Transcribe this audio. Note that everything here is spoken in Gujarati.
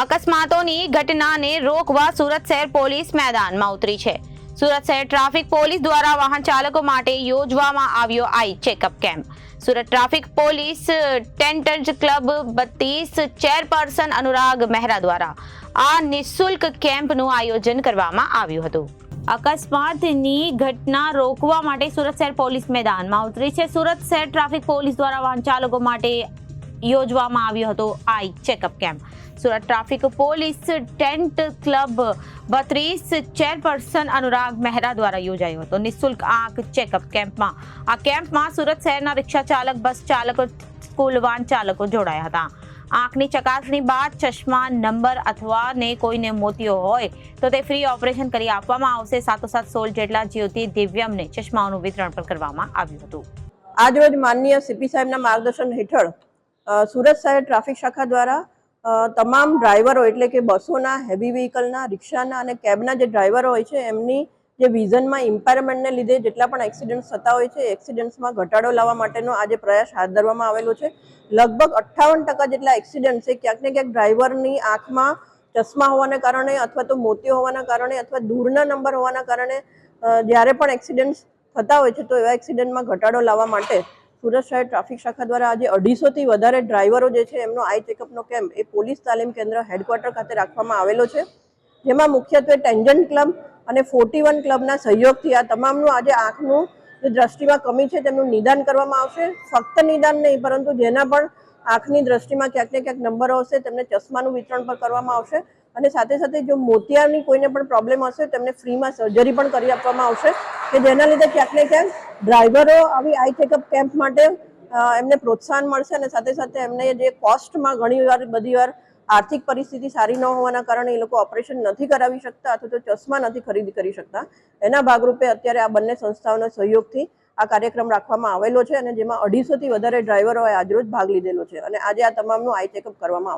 અકસ્માતોની ઘટનાને રોકવા સુરત શહેર પોલીસ મેદાનમાં ઉતરી છે। સુરત શહેર ટ્રાફિક પોલીસ દ્વારા વાહન ચાલકો માટે યોજવામાં આવ્યો eye checkup camp. Surat traffic police ટેન્ટર્સ ક્લબ 32 ચેરપર્સન અનુરાગ મહેરા દ્વારા આ નિઃશુલ્ક કેમ્પનું આયોજન કરવામાં આવ્યું હતું। અકસ્માતની ઘટના રોકવા માટે સુરત શહેર પોલીસ મેદાનમાં ઉતરી છે। સુરત શહેર ટ્રાફિક પોલીસ દ્વારા વાહન ચાલકો માટે યોજવામાં આવ્યો હતો આઈ checkup camp. Surat traffic police tent club 32 chairperson Anurag Mehra દ્વારા યોજાયો હતો નિઃશુલ્ક આંખ ચેકઅપ કેમ્પમાં સુરત શહેરના રિક્ષા ચાલક, બસ ચાલકો, સ્કૂલ વાન ચાલકો જોડાયા હતા। આંખની ચકાસણી બાદ ચશ્મા નંબર અથવા ને કોઈને મોતિયો હોય તો તે ફ્રી ઓપરેશન કરી આપવામાં આવશે। સાથોસાથ 16 જેટલા જ્યોતિ દિવ્યમને ચશ્માઓનું વિતરણ પણ કરવામાં આવ્યું હતું। આજરોજ માનનીય સીપી સાહેબના માર્ગદર્શન હેઠળ સુરત શહેર ટ્રાફિક શાખા દ્વારા તમામ ડ્રાઈવરો એટલે કે બસોના, હેવી વ્હીકલના, રિક્ષાના અને કેબના જે ડ્રાઈવરો હોય છે એમની જે વિઝનમાં ઇમ્પેરમેન્ટને લીધે જેટલા પણ એક્સિડન્ટ્સ થતા હોય છે એક્સિડન્ટ્સમાં ઘટાડો લાવવા માટેનો આજે પ્રયાસ હાથ ધરવામાં આવેલો છે। લગભગ 58% જેટલા એક્સિડન્ટ છે ક્યાંક ને ક્યાંક ડ્રાઈવરની આંખમાં ચશ્મા હોવાના કારણે અથવા તો મોતિયો હોવાના કારણે અથવા દૂરના નંબર હોવાના કારણે જ્યારે પણ એક્સિડન્ટ્સ થતા હોય છે તો એવા એક્સિડન્ટમાં ઘટાડો લાવવા માટે સુરત શહેર ટ્રાફિક શાખા દ્વારા આજે 250થી વધારે ડ્રાઈવરો જે છે એમનો આઈ ચેકઅપનો કેમ્પ એ પોલીસ તાલીમ કેન્દ્ર હેડક્વાર્ટર ખાતે રાખવામાં આવેલો છે। જેમાં મુખ્યત્વે ટેન્જન્ટ ક્લબ અને 41 ક્લબના સહયોગથી આ તમામનું આજે આંખનું જે દ્રષ્ટિમાં કમી છે તેમનું નિદાન કરવામાં આવશે। ફક્ત નિદાન નહીં પરંતુ જેના પણ આંખની દ્રષ્ટિમાં ક્યાંક ને ક્યાંક નંબરો હશે તેમને ચશ્માનું વિતરણ પણ કરવામાં આવશે અને સાથે સાથે જો મોતિયાની કોઈને પણ પ્રોબ્લેમ હશે તેમને ફ્રીમાં સર્જરી પણ કરી આપવામાં આવશે કે જેના લીધે ક્યાંક ને ક્યાંક ડ્રાઈવરો આવી આઈ ચેકઅપ કેમ્પ માટે એમને પ્રોત્સાહન મળશે અને સાથે સાથે એમને જે કોસ્ટમાં બધી વાર આર્થિક પરિસ્થિતિ સારી ન હોવાના કારણે એ લોકો ઓપરેશન નથી કરાવી શકતા અથવા તો ચશ્મા નથી ખરીદી કરી શકતા। એના ભાગરૂપે અત્યારે આ બંને સંસ્થાઓના સહયોગથી આ કાર્યક્રમ રાખવામાં આવેલો છે અને જેમાં 250થી વધારે ડ્રાઈવરોએ આજરોજ ભાગ લીધેલો છે અને આજે આ તમામનું આઈ ચેકઅપ કરવામાં આવશે।